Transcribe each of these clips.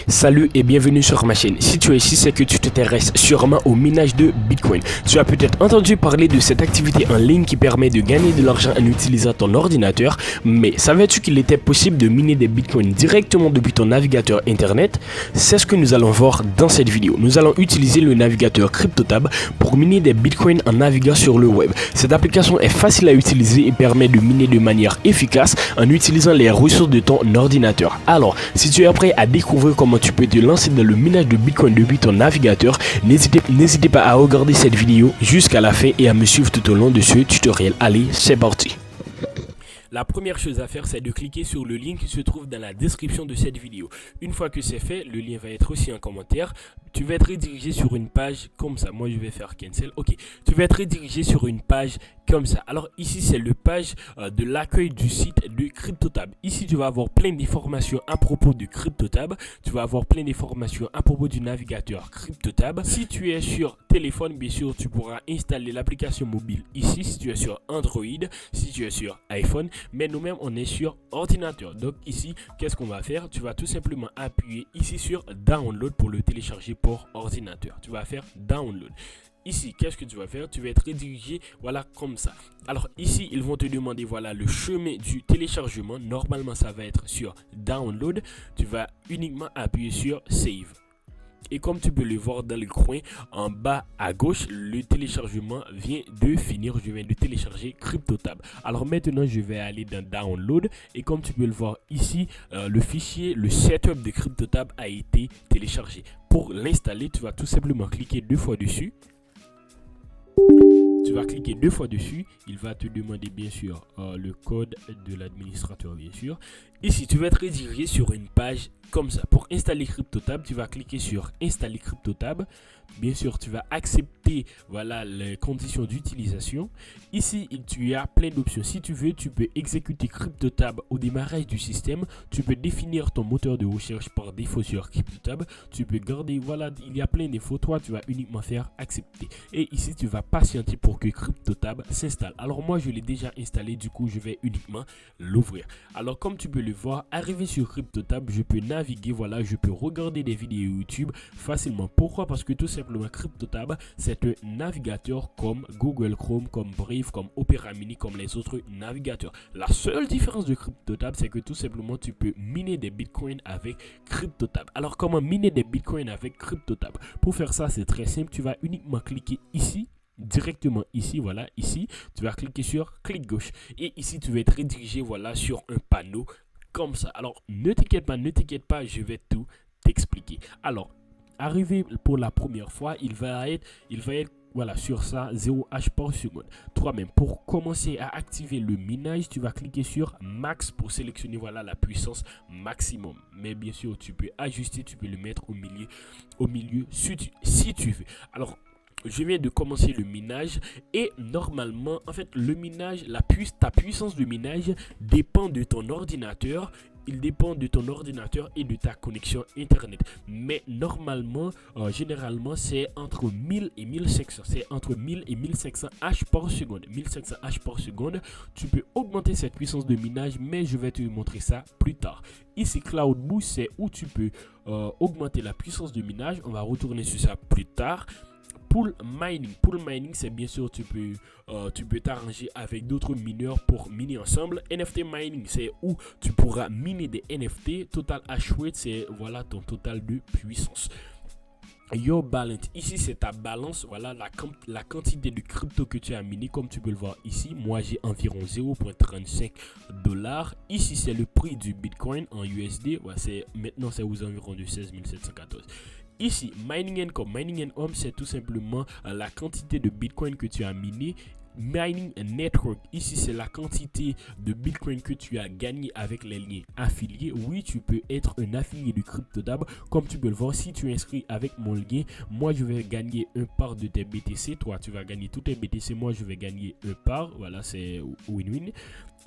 Salut et bienvenue sur ma chaîne. Si tu es ici, c'est que tu t'intéresses sûrement au minage de Bitcoin. Tu as peut-être entendu parler de cette activité en ligne qui permet de gagner de l'argent en utilisant ton ordinateur, mais savais-tu qu'il était possible de miner des Bitcoins directement depuis ton navigateur internet? C'est ce que nous allons voir dans cette vidéo. Nous allons utiliser le navigateur CryptoTab pour miner des Bitcoins en naviguant sur le web. Cette application est facile à utiliser et permet de miner de manière efficace en utilisant les ressources de ton ordinateur. Alors, si tu es prêt à découvrir comment tu peux te lancer dans le minage de Bitcoin depuis ton navigateur, n'hésitez pas à regarder cette vidéo jusqu'à la fin et à me suivre tout au long de ce tutoriel. Allez, c'est parti! La première chose à faire, c'est de cliquer sur le lien qui se trouve dans la description de cette vidéo. Une fois que c'est fait, le lien va être aussi en commentaire. Tu vas être redirigé sur une page comme ça. Moi, je vais faire cancel. Ok. Tu vas être redirigé sur une page comme ça. Alors ici, c'est le page de l'accueil du site de CryptoTab. Ici, tu vas avoir plein d'informations à propos de CryptoTab. Tu vas avoir plein d'informations à propos du navigateur CryptoTab. Si tu es sur téléphone, bien sûr, tu pourras installer l'application mobile ici. Si tu es sur Android, si tu es sur iPhone. Mais nous-mêmes, on est sur ordinateur. Donc ici, qu'est-ce qu'on va faire? Tu vas tout simplement appuyer ici sur Download pour le télécharger pour ordinateur. Tu vas faire Download. Ici, qu'est-ce que tu vas faire? Tu vas être redirigé, voilà, comme ça. Alors ici, ils vont te demander, voilà, le chemin du téléchargement. Normalement, ça va être sur Download. Tu vas uniquement appuyer sur Save. Et comme tu peux le voir dans le coin en bas à gauche, le téléchargement vient de finir. Je viens de télécharger CryptoTab. Alors maintenant, je vais aller dans Download. Et comme tu peux le voir ici, le fichier, le setup de CryptoTab a été téléchargé. Pour l'installer, tu vas tout simplement cliquer deux fois dessus. Tu vas cliquer deux fois dessus, il va te demander bien sûr le code de l'administrateur bien sûr. Ici, tu vas être redirigé sur une page comme ça. Pour installer CryptoTab, tu vas cliquer sur installer CryptoTab. Bien sûr, tu vas accepter voilà les conditions d'utilisation. Ici, tu as plein d'options. Si tu veux, tu peux exécuter CryptoTab au démarrage du système. Tu peux définir ton moteur de recherche par défaut sur CryptoTab. Tu peux garder, voilà, il y a plein d'infos. Toi, tu vas uniquement faire accepter. Et ici, tu vas patienter pour que CryptoTab s'installe. Alors moi, je l'ai déjà installé. Du coup, je vais uniquement l'ouvrir. Alors, comme tu peux le voir, arrivé sur CryptoTab, je peux naviguer, voilà, je peux regarder des vidéos YouTube facilement. Pourquoi? Parce que tout simplement, CryptoTab, c'est un navigateur comme Google Chrome, comme Brave, comme Opera Mini, comme les autres navigateurs. La seule différence de CryptoTab, c'est que tout simplement, tu peux miner des bitcoins avec CryptoTab. Alors, comment miner des bitcoins avec CryptoTab? Pour faire ça, c'est très simple. Tu vas uniquement cliquer ici. Directement ici, voilà, ici, tu vas cliquer sur clic gauche. Et ici, tu vas être redirigé, voilà, sur un panneau comme ça. Alors, ne t'inquiète pas, je vais tout t'expliquer. Alors, arrivé pour la première fois, il va être voilà, sur ça, 0 H par seconde. Toi-même, pour commencer à activer le minage, tu vas cliquer sur Max pour sélectionner, voilà, la puissance maximum. Mais bien sûr, tu peux ajuster, tu peux le mettre au milieu si tu veux. Alors, je viens de commencer le minage et normalement, en fait, le minage, ta puissance de minage dépend de ton ordinateur. Il dépend de ton ordinateur et de ta connexion internet. Mais normalement, généralement, c'est entre 1000 et 1500. C'est entre 1000 et 1500 H par seconde. 1500 H par seconde. Tu peux augmenter cette puissance de minage, mais je vais te montrer ça plus tard. Ici, Cloud Boost, c'est où tu peux augmenter la puissance de minage. On va retourner sur ça plus tard. Pool mining, c'est bien sûr tu peux t'arranger avec d'autres mineurs pour miner ensemble. NFT mining, c'est où tu pourras miner des NFT. Total hash rate, c'est voilà ton total de puissance. Your balance, ici c'est ta balance, voilà la quantité de crypto que tu as miné. Comme tu peux le voir ici, moi j'ai environ 0,35 $. Ici c'est le prix du Bitcoin en USD, ouais, maintenant c'est aux environs de 16 714. Ici, Mining Income, c'est tout simplement la quantité de Bitcoin que tu as miné. Mining Network, ici c'est la quantité de Bitcoin que tu as gagné avec les liens affiliés. Oui, tu peux être un affilié de CryptoTab. Comme tu peux le voir, si tu es inscrit avec mon lien, moi je vais gagner un part de tes BTC. Toi, tu vas gagner tous tes BTC. Moi, je vais gagner un part. Voilà, c'est win-win.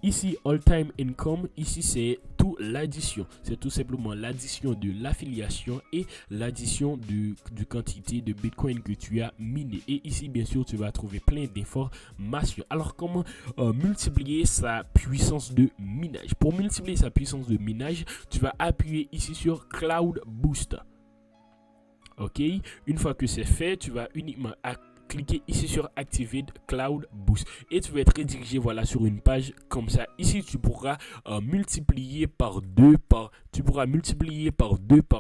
Ici, All Time Income, ici c'est tout l'addition. C'est tout simplement l'addition de l'affiliation et l'addition de quantité de Bitcoin que tu as miné. Et ici, bien sûr, tu vas trouver plein d'infos information. Alors comment multiplier sa puissance de minage? Pour multiplier sa puissance de minage, tu vas appuyer ici sur Cloud Boost. Ok, une fois que c'est fait, tu vas uniquement cliquer ici sur Activate Cloud Boost et tu vas être redirigé voilà sur une page comme ça. Ici tu pourras multiplier par 2 par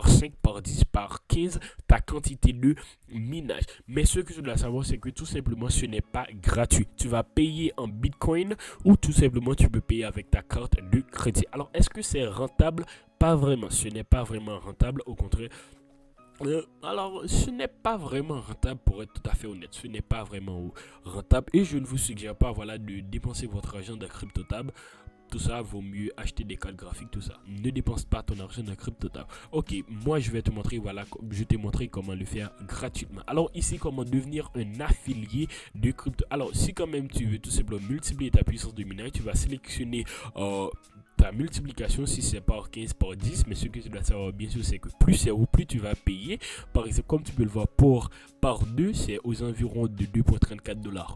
5 par 10 par 15 ta quantité de minage. Mais ce que tu dois savoir, c'est que tout simplement ce n'est pas gratuit. Tu vas payer en Bitcoin ou tout simplement tu peux payer avec ta carte de crédit. Alors est-ce que c'est rentable? Pas vraiment. Ce n'est pas vraiment rentable, au contraire. Alors, ce n'est pas vraiment rentable, pour être tout à fait honnête. Ce n'est pas vraiment rentable et je ne vous suggère pas voilà, de dépenser votre argent dans CryptoTab. Tout ça, vaut mieux acheter des cartes graphiques, tout ça. Ne dépense pas ton argent dans CryptoTab. Ok, moi je vais te montrer, voilà, je t'ai montré comment le faire gratuitement. Alors ici, comment devenir un affilié de crypto. Alors, si quand même tu veux tout simplement multiplier ta puissance de minage, tu vas sélectionner ta multiplication, si c'est par 15 par 10, mais ce que tu dois savoir bien sûr c'est que plus c'est haut, plus tu vas payer. Par exemple, comme tu peux le voir, par 2 c'est aux environs de 2,34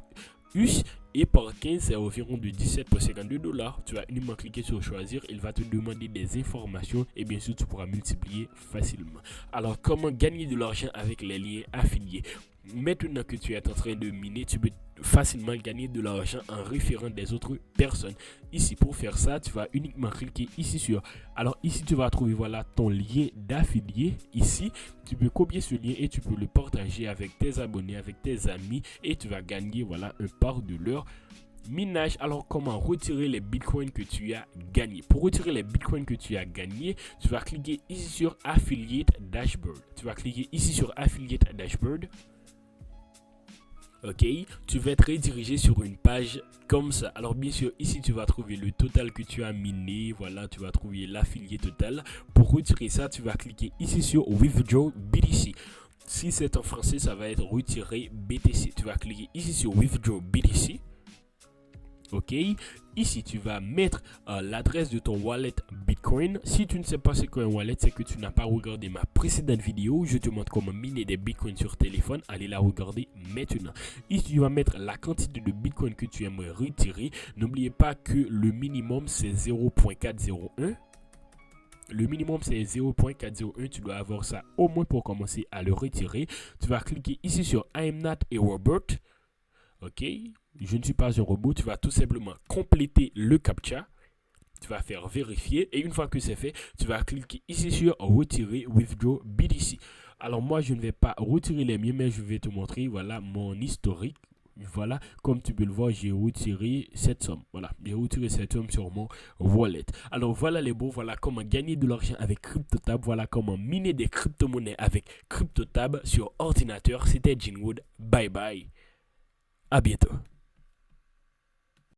US et par 15 c'est environ de 17,52 $. Tu vas uniquement cliquer sur choisir, il va te demander des informations et bien sûr tu pourras multiplier facilement. Alors comment gagner de l'argent avec les liens affiliés? Maintenant que tu es en train de miner, tu peux facilement gagner de l'argent en référant des autres personnes. Ici, pour faire ça, tu vas uniquement cliquer ici sur. Alors ici, tu vas trouver voilà ton lien d'affilié. Ici, tu peux copier ce lien et tu peux le partager avec tes abonnés, avec tes amis et tu vas gagner voilà un part de leur minage. Alors comment retirer les bitcoins que tu as gagnés? Pour retirer les bitcoins que tu as gagnés, tu vas cliquer ici sur Affiliate Dashboard. Tu vas cliquer ici sur Affiliate Dashboard. Ok, tu vas être redirigé sur une page comme ça. Alors bien sûr ici tu vas trouver le total que tu as miné. Voilà, tu vas trouver l'affilié total. Pour retirer ça, tu vas cliquer ici sur Withdraw BTC. Si c'est en français, ça va être retirer BTC. Tu vas cliquer ici sur Withdraw BTC. Ok, ici tu vas mettre l'adresse de ton wallet Bitcoin. Si tu ne sais pas c'est quoi un wallet, c'est que tu n'as pas regardé ma précédente vidéo. Je te montre comment miner des bitcoins sur téléphone. Allez la regarder maintenant. Ici tu vas mettre la quantité de bitcoin que tu aimerais retirer. N'oubliez pas que le minimum c'est 0.401. Le minimum c'est 0.401, tu dois avoir ça au moins pour commencer à le retirer. Tu vas cliquer ici sur I'm not a robot. Ok, je ne suis pas un robot. Tu vas tout simplement compléter le CAPTCHA. Tu vas faire vérifier et une fois que c'est fait, tu vas cliquer ici sur retirer Withdraw BTC. Alors moi je ne vais pas retirer les miens, mais je vais te montrer voilà mon historique. Voilà, comme tu peux le voir, j'ai retiré cette somme. Voilà, j'ai retiré cette somme sur mon wallet. Alors voilà les beaux, voilà comment gagner de l'argent avec CryptoTab. Voilà comment miner des crypto-monnaies avec CryptoTab sur ordinateur. C'était Jinwood. Bye bye. À bientôt.